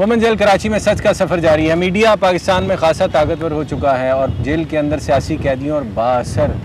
Women jail Karachi में सच का सफ़र जारी है। मीडिया पाकिस्तान में खासा ताकतवर हो चुका है और जेल के अंदर सियासी कैदियों और बाअसर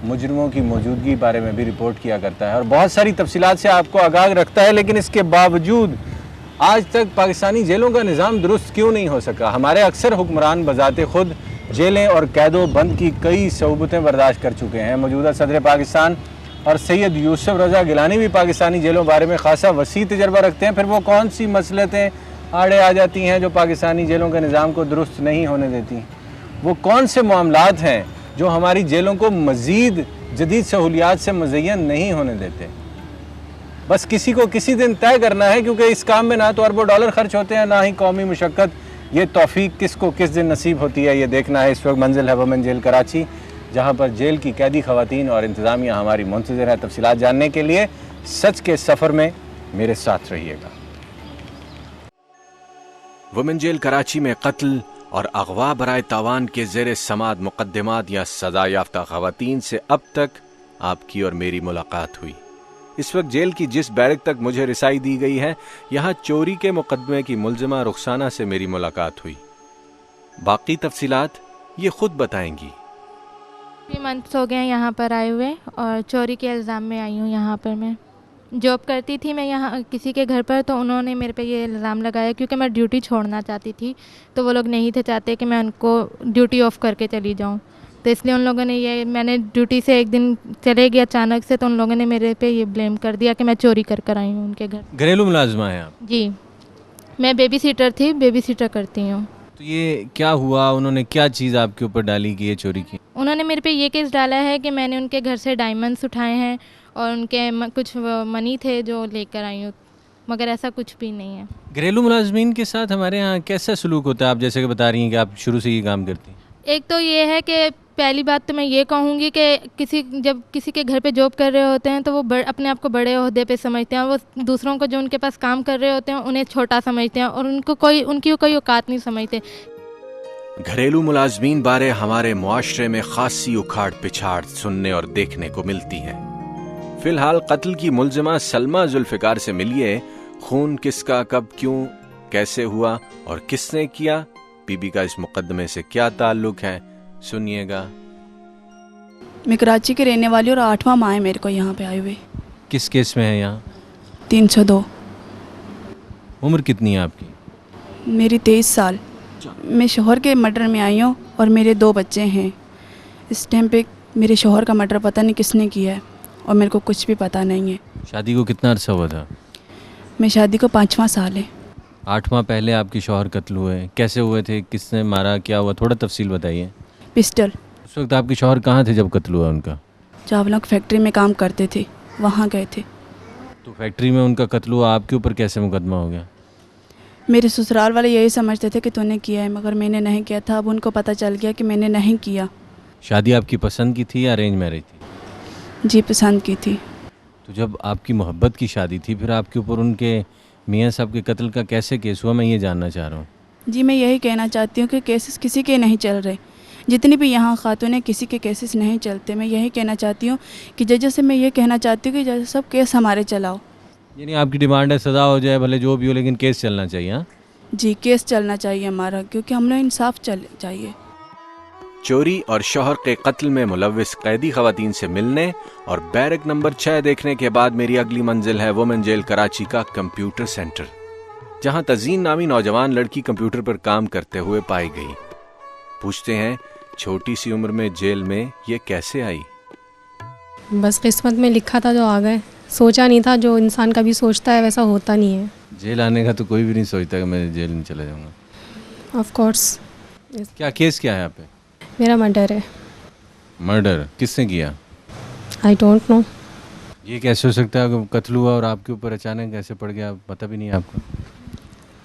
मुजरिमों की मौजूदगी बारे में भी रिपोर्ट किया करता है और बहुत सारी तफसीलात से आपको आगाह रखता है। लेकिन इसके बावजूद आज तक पाकिस्तानी जेलों का निज़ाम दुरुस्त क्यों नहीं हो सका? हमारे अक्सर हुक्मरान बजाते खुद जेलें और कैदो बंद की कई सऊबतें बर्दाश्त कर चुके हैं। मौजूदा सदर पाकिस्तान और सैयद यूसुफ रज़ा गिलानी भी पाकिस्तानी जेलों बारे में खासा वसी तजर्बा रखते हैं। फिर वो कौन सी मसलतें आड़े आ जाती हैं जो पाकिस्तानी जेलों के निज़ाम को दुरुस्त नहीं होने देती? वो कौन से मामलात हैं जो हमारी जेलों को मज़ीद जदीद सहूलियात से मुज़य्यन नहीं होने देते? बस किसी को किसी दिन तय करना है, क्योंकि इस काम में ना तो अरबों डॉलर खर्च होते हैं, ना ही कौमी मुशक्क़त। ये तौफीक किसको किस दिन नसीब होती है, ये देखना है। इस वक्त मंजिल है वुमेन जेल कराची, जहाँ पर जेल की कैदी ख़वातीन और इंतज़ामिया हमारी मुंतज़िर है। तफसीलात जानने के लिए सच के सफ़र में मेरे साथ रहिएगा। वुमेन जेल कराची में कत्ल और अगवा बराए तावान के ज़ेरे समात मुकद्दमात या सज़ा याफ्ता ख़वातीन से अब तक आपकी और मेरी मुलाकात हुई। इस वक्त जेल की जिस बैरक तक मुझे रिसाई दी गई है, यहाँ चोरी के मुकदमे की मुलजिमा रुखसाना से मेरी मुलाकात हुई। बाकी तफसीलात ये खुद बताएंगी। 3 मंथ्स हो गए हैं यहाँ पर आए हुए और चोरी के इल्ज़ाम में आई हूँ। यहाँ पर मैं जॉब करती थी, मैं यहाँ किसी के घर पर, तो उन्होंने मेरे पे ये इल्ज़ाम लगाया क्योंकि मैं ड्यूटी छोड़ना चाहती थी, तो वो लोग नहीं थे चाहते कि मैं उनको ड्यूटी ऑफ करके चली जाऊँ। तो इसलिए उन लोगों ने ये, मैंने ड्यूटी से एक दिन चले गया अचानक से, तो उन लोगों ने मेरे पे ये ब्लेम कर दिया कि मैं चोरी कर आई हूँ उनके घर। घरेलू मुलाजमा है आप? जी, मैं बेबी सीटर थी, बेबी सीटर करती हूँ। तो ये क्या हुआ? उन्होंने क्या चीज़ आपके ऊपर डाली कि ये चोरी की? उन्होंने मेरे पे ये केस डाला है कि मैंने उनके घर से डायमंड्स उठाए हैं और उनके कुछ मनी थे जो लेकर आई हूँ, मगर ऐसा कुछ भी नहीं है। घरेलू मुलाजमीन के साथ हमारे यहाँ कैसा सलूक होता है? आप जैसे कि बता रही हैं कि आप शुरू से ये काम करती हैं। एक तो ये है कि पहली बात तो मैं ये कहूँगी कि जब किसी के घर पे जॉब कर रहे होते हैं तो वो अपने आप को बड़े ओहदे पे समझते हैं, और वो दूसरों को जो उनके पास काम कर रहे होते हैं उन्हें छोटा समझते हैं और उनकी कोई औकात नहीं समझते। घरेलू मुलाजमीन बारे हमारे मुआशरे में खासी उखाड़ पिछाड़ सुनने और देखने को मिलती है। फिलहाल कत्ल की मुलजिमा सलमा जुल्फ़िकार से मिलिए। खून किसका, कब, क्यों, कैसे हुआ और किसने किया, बीबी का इस मुकदमे से क्या ताल्लुक है, सुनिएगा। मैं कराची के रहने वाली और 8वां माह है मेरे को यहाँ पे आए हुए। किस केस में है यहाँ? 302। उम्र कितनी है आपकी? मेरी 23 साल। मैं शोहर के मर्डर में आई हूँ और मेरे 2 बच्चे हैं। इस टाइम पे मेरे शोहर का मर्डर पता नहीं किसने किया है और मेरे को कुछ भी पता नहीं है। शादी को कितना अर्सा हुआ था? मैं शादी को 5वां साल है। 8 माह पहले आपके शौहर कत्ल हुए, कैसे हुए थे, किसने मारा, क्या हुआ, थोड़ा तफसील बताइए। पिस्टल। उस वक्त आपके शौहर कहाँ थे जब कत्ल हुआ उनका? चावलों की फैक्ट्री में काम करते थे, वहाँ गए थे। तो फैक्ट्री में उनका कत्ल हुआ, आपके ऊपर कैसे मुकदमा हो गया? मेरे ससुराल वाले यही समझते थे कि तूने किया है, मगर मैंने नहीं किया था। अब उनको पता चल गया कि मैंने नहीं किया। शादी आपकी पसंद की थी या अरेंज मैरिज थी? जी, पसंद की थी। तो जब आपकी मोहब्बत की शादी थी, फिर आपके ऊपर उनके मियाँ साहब के कत्ल का कैसे केस हुआ, मैं ये जानना चाह रहा हूँ। जी, मैं यही कहना चाहती हूँ कि केसेस किसी के नहीं चल रहे। जितनी भी यहाँ खातून किसी के केसेस नहीं चलते। मैं यही कहना चाहती हूँ कि जजों से मैं ये कहना चाहती हूँ कि जज सब केस हमारे चलाओ। यानी आपकी डिमांड है सज़ा हो जाए, भले जो भी हो, लेकिन केस चलना चाहिए? हाँ जी, केस चलना चाहिए हमारा, क्योंकि हम लोग इंसाफ चाहिए। चोरी और शौहर के कत्ल में मुलव्विस कैदी ख़वातीन से मिलने और बैरक नंबर 6 देखने के बाद मेरी अगली मंजिल है वुमेन जेल कराची का कंप्यूटर सेंटर, जहां तज़ीन नामी नौजवान लड़की कंप्यूटर पर काम करते हुए पाई गई। पूछते हैं, छोटी सी उम्र में जेल में ये कैसे आई? बस किस्मत में लिखा था जो आ गए। सोचा नहीं था, जो इंसान कभी सोचता है वैसा होता नहीं है। जेल आने का तो कोई भी नहीं सोचता कि मैं जेल में चला जाऊँगा। Of course. क्या केस क्या है यहाँ पे? मेरा मर्डर है। मर्डर किसने किया? I don't know. ये कैसे हो सकता है कि कत्ल हुआ और आपके ऊपर अचानक कैसे पड़ गया, पता भी नहीं आपको?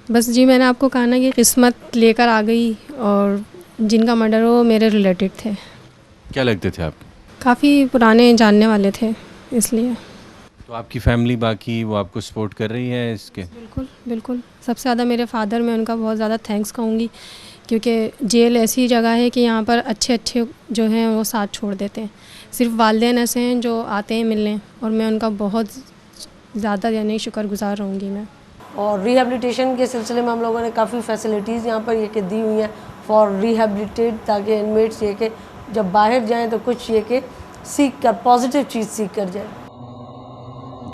बस जी, मैंने आपको कहा ना कि किस्मत लेकर आ गई, और जिनका मर्डर हो मेरे रिलेटेड थे। क्या लगते थे आपके? काफ़ी पुराने जानने वाले थे, इसलिए। तो आपकी फैमिली बाकी वो आपको सपोर्ट कर रही है इसके? बिल्कुल बिल्कुल। सबसे ज़्यादा मेरे फादर, मैं उनका बहुत ज़्यादा थैंक्स कहूँगी, क्योंकि जेल ऐसी जगह है कि यहाँ पर अच्छे अच्छे जो हैं वो साथ छोड़ देते हैं। सिर्फ वालिदैन ऐसे हैं जो आते हैं मिलने, और मैं उनका बहुत ज़्यादा यानी शुक्रगुज़ार रहूँगी मैं। और रिहेबिलिटेशन के सिलसिले में हम लोगों ने काफ़ी फैसिलिटीज़ यहाँ पर ये कि दी हुई हैं फॉर रिहेबिलिटेट, ताकि इनमेट्स ये कि जब बाहर जाएं तो कुछ ये कि सीख कर पॉजिटिव चीज़ सीख कर जाए।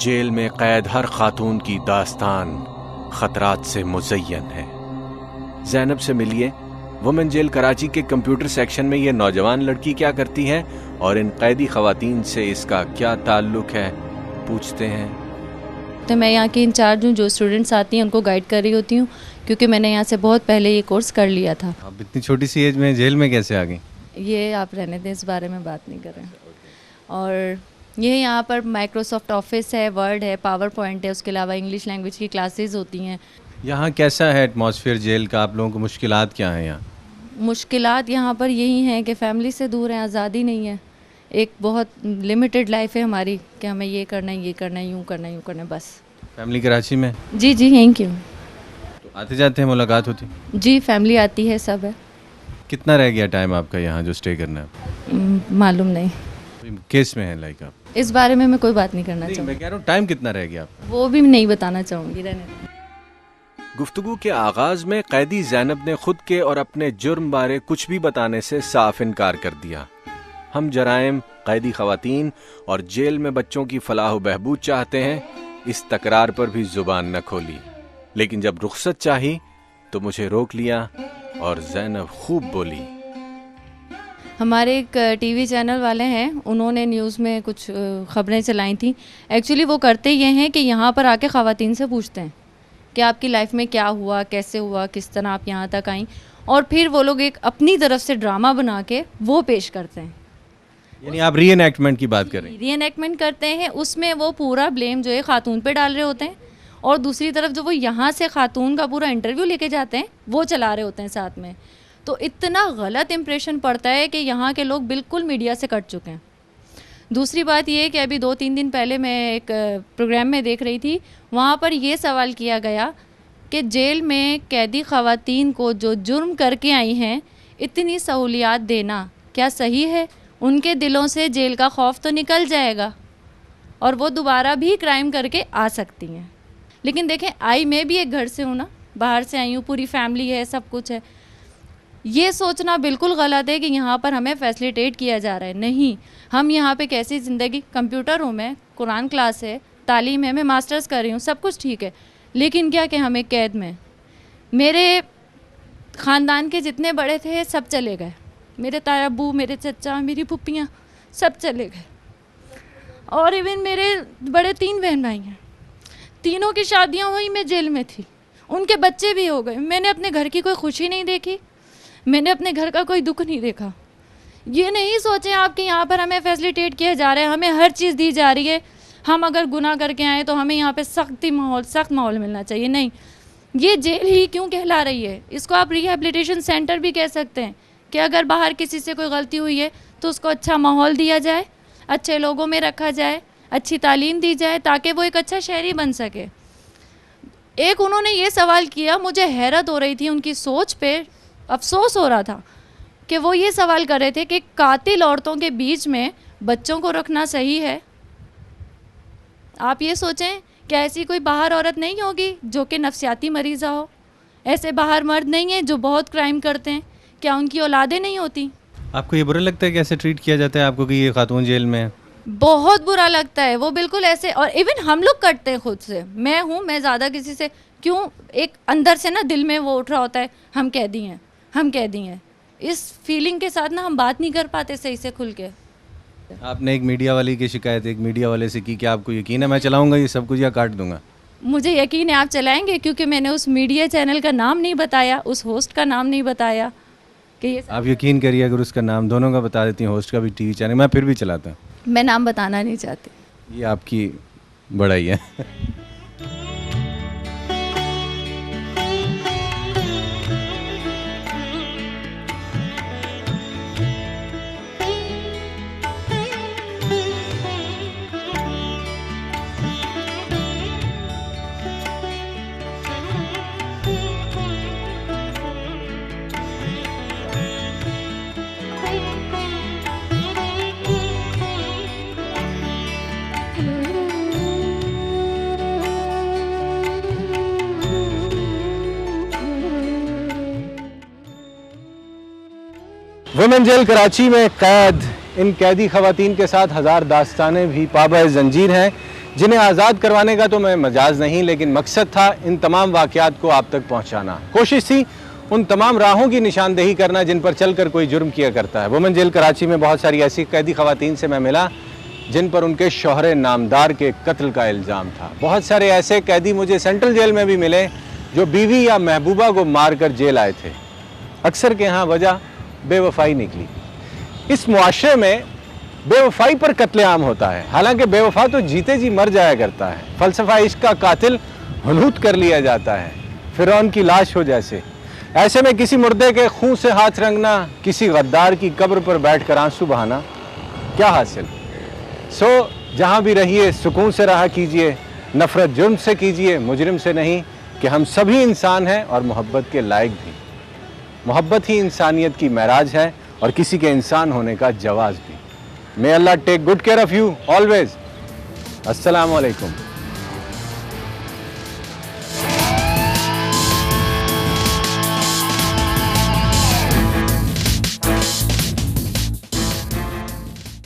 जेल में कैद हर खातून की दास्तान खतरात से मुज़य्यन है। ज़ैनब से मिलिए। वुमेन जेल कराची के कंप्यूटर सेक्शन में ये नौजवान लड़की क्या करती है और इन कैदी खवातीन से इसका क्या ताल्लुक़ है, पूछते हैं। तो मैं यहाँ की इंचार्ज हूँ, जो स्टूडेंट्स आती हैं उनको गाइड कर रही होती हूँ, क्योंकि मैंने यहाँ से बहुत पहले ये कोर्स कर लिया था। आप इतनी छोटी सी एज में जेल में कैसे आ गई? ये आप रहने दें, इस बारे में बात नहीं कर रहे हैं। और ये यहाँ पर माइक्रोसॉफ्ट ऑफिस है, वर्ड है, पावर पॉइंट है, उसके अलावा इंग्लिश लैंग्वेज की क्लासेस होती हैं। यहाँ कैसा है एटमॉस्फेयर जेल का? आप लोगों को मुश्किलात क्या हैं यहाँ? मुश्किलात यहाँ पर यही हैं कि फैमिली से दूर हैं, आज़ादी नहीं है, एक बहुत लिमिटेड लाइफ है हमारी कि हमें ये करना है, ये करना है, यूँ करना है, यूँ करना है, बस। फैमिली कराची में? जी जी, यहीं क्यों। तो आते जाते हैं, मुलाकात होती? जी, फैमिली आती है, सब है। कितना रह गया टाइम आपका यहाँ जो स्टे करना है? मालूम नहीं, केस में है लाइक आप? इस बारे में मैं कोई बात नहीं करना चाहूँगी। मैं कह रहा हूँ टाइम कितना रह गया आपका? वो भी नहीं बताना चाहूँगी, रहने दें। गुफ्तगू के आगाज में कैदी ज़ैनब ने खुद के और अपने जुर्म बारे कुछ भी बताने से साफ इनकार कर दिया। हम जराइम, कैदी खवातीन और जेल में बच्चों की फलाह व बहबूद चाहते हैं, इस तकरार पर भी जुबान न खोली। लेकिन जब रुखसत चाही तो मुझे रोक लिया और ज़ैनब खूब बोली। हमारे एक टीवी चैनल वाले हैं, उन्होंने न्यूज़ में कुछ ख़बरें चलाई थी। एक्चुअली वो करते ये हैं कि यहाँ पर आके ख़वातीन से पूछते हैं कि आपकी लाइफ में क्या हुआ, कैसे हुआ, किस तरह आप यहाँ तक आई, और फिर वो लोग एक अपनी तरफ से ड्रामा बना के वो पेश करते हैं। यानी आप रीएनैक्टमेंट की बात कर रहे हैं? रीएनैक्टमेंट करते हैं, उसमें वो पूरा ब्लेम जो है खातून पे डाल रहे होते हैं, और दूसरी तरफ जो वो यहाँ से खातून का पूरा इंटरव्यू लेके जाते हैं वो चला रहे होते हैं साथ में। तो इतना गलत इंप्रेशन पड़ता है कि यहाँ के लोग बिल्कुल मीडिया से कट चुके हैं। दूसरी बात ये कि अभी 2-3 दिन पहले मैं एक प्रोग्राम में देख रही थी, वहाँ पर ये सवाल किया गया कि जेल में कैदी ख़वातीन को जो जुर्म करके आई हैं इतनी सहूलियात देना क्या सही है? उनके दिलों से जेल का खौफ तो निकल जाएगा और वो दोबारा भी क्राइम करके आ सकती हैं। लेकिन देखें, आई मैं भी एक घर से हूँ ना, बाहर से आई हूँ, पूरी फैमिली है, सब कुछ है। ये सोचना बिल्कुल गलत है कि यहाँ पर हमें फैसिलिटेट किया जा रहा है। नहीं, हम यहाँ पे कैसी ज़िंदगी, कंप्यूटर रूम है, कुरान क्लास है, तालीम है, मैं मास्टर्स कर रही हूँ, सब कुछ ठीक है, लेकिन क्या कि हमें कैद में। मेरे ख़ानदान के जितने बड़े थे सब चले गए, मेरे ताया अब्बू, मेरे चचा, मेरी फुप्पियाँ सब चले गए, और इवन मेरे बड़े 3 बहन भाई हैं, तीनों की शादियाँ हुई, मैं जेल में थी, उनके बच्चे भी हो गए। मैंने अपने घर की कोई खुशी नहीं देखी, मैंने अपने घर का कोई दुख नहीं देखा। ये नहीं सोचें आप कि यहाँ पर हमें फैसिलिटेट किया जा रहा है, हमें हर चीज़ दी जा रही है, हम अगर गुनाह करके आए तो हमें यहाँ पे सख्त माहौल मिलना चाहिए। नहीं, ये जेल ही क्यों कहला रही है, इसको आप रिहेबिलिटेशन सेंटर भी कह सकते हैं कि अगर बाहर किसी से कोई गलती हुई है तो उसको अच्छा माहौल दिया जाए, अच्छे लोगों में रखा जाए, अच्छी तालीम दी जाए, ताकि वो एक अच्छा शहरी बन सके। एक उन्होंने ये सवाल किया, मुझे हैरत हो रही थी उनकी सोच पे, अफसोस हो रहा था कि वो ये सवाल कर रहे थे कि कातिल औरतों के बीच में बच्चों को रखना सही है। आप ये सोचें कि ऐसी कोई बाहर औरत नहीं होगी जो कि नफसियाती मरीज़ा हो, ऐसे बाहर मर्द नहीं है जो बहुत क्राइम करते हैं, क्या उनकी औलादें नहीं होती? आपको ये बुरा लगता है कि ऐसे ट्रीट किया जाता है आपको कि ये खातून जेल में है? बहुत बुरा लगता है, वो बिल्कुल ऐसे, और इवन हम लोग करते हैं खुद से। मैं हूँ, मैं ज़्यादा किसी से क्यों, एक अंदर से ना दिल में वो उठ रहा होता है, हम कैदी हैं, हम कैदी हैं, इस फीलिंग के साथ ना हम बात नहीं कर पाते सही से खुल के। आपने एक मीडिया वाली की शिकायत एक मीडिया वाले से की, क्या आपको यकीन है मैं चलाऊंगा ये सब कुछ या काट दूंगा? मुझे यकीन है आप चलाएंगे, क्योंकि मैंने उस मीडिया चैनल का नाम नहीं बताया, उस होस्ट का नाम नहीं बताया कि ये आप यकीन करिए, अगर उसका नाम दोनों का बता देती हैं, होस्ट का भी, टीवी चैनल, मैं फिर भी चलाता। मैं नाम बताना नहीं चाहती। ये आपकी बड़ाई है। वुमेन जेल कराची में कैद इन कैदी खवातीन के साथ हज़ार दास्तानें भी पाबंद जंजीर हैं, जिन्हें आज़ाद करवाने का तो मैं मजाज नहीं, लेकिन मकसद था इन तमाम वाक़यात को आप तक पहुँचाना। कोशिश थी उन तमाम राहों की निशानदेही करना जिन पर चलकर कोई जुर्म किया करता है। वुमेन जेल कराची में बहुत सारी ऐसी कैदी खवातीन से मैं मिला जिन पर उनके शौहर नामदार के कत्ल का इल्ज़ाम था। बहुत सारे ऐसे कैदी मुझे सेंट्रल जेल में भी मिले जो बीवी या महबूबा को मार कर जेल आए थे। अक्सर के यहाँ वजह बेवफाई निकली। इस मुआशरे में बेवफाई पर कत्लेआम होता है, हालांकि बेवफा तो जीते जी मर जाया करता है। फ़लसफ़ा इश्क का कातिल हनूत कर लिया जाता है, फ़िरौन की लाश हो जैसे। ऐसे में किसी मुर्दे के खून से हाथ रंगना, किसी गद्दार की कब्र पर बैठकर आंसू बहाना, क्या हासिल। सो जहाँ भी रहिए सुकून से रहा कीजिए, नफ़रत जुर्म से कीजिए, मुजरिम से नहीं, कि हम सभी इंसान हैं और मोहब्बत के लायक भी। मोहब्बत ही इंसानियत की महराज है और किसी के इंसान होने का जवाज़ भी। May Allah take good care of you always. अस्सलाम वालेकुम।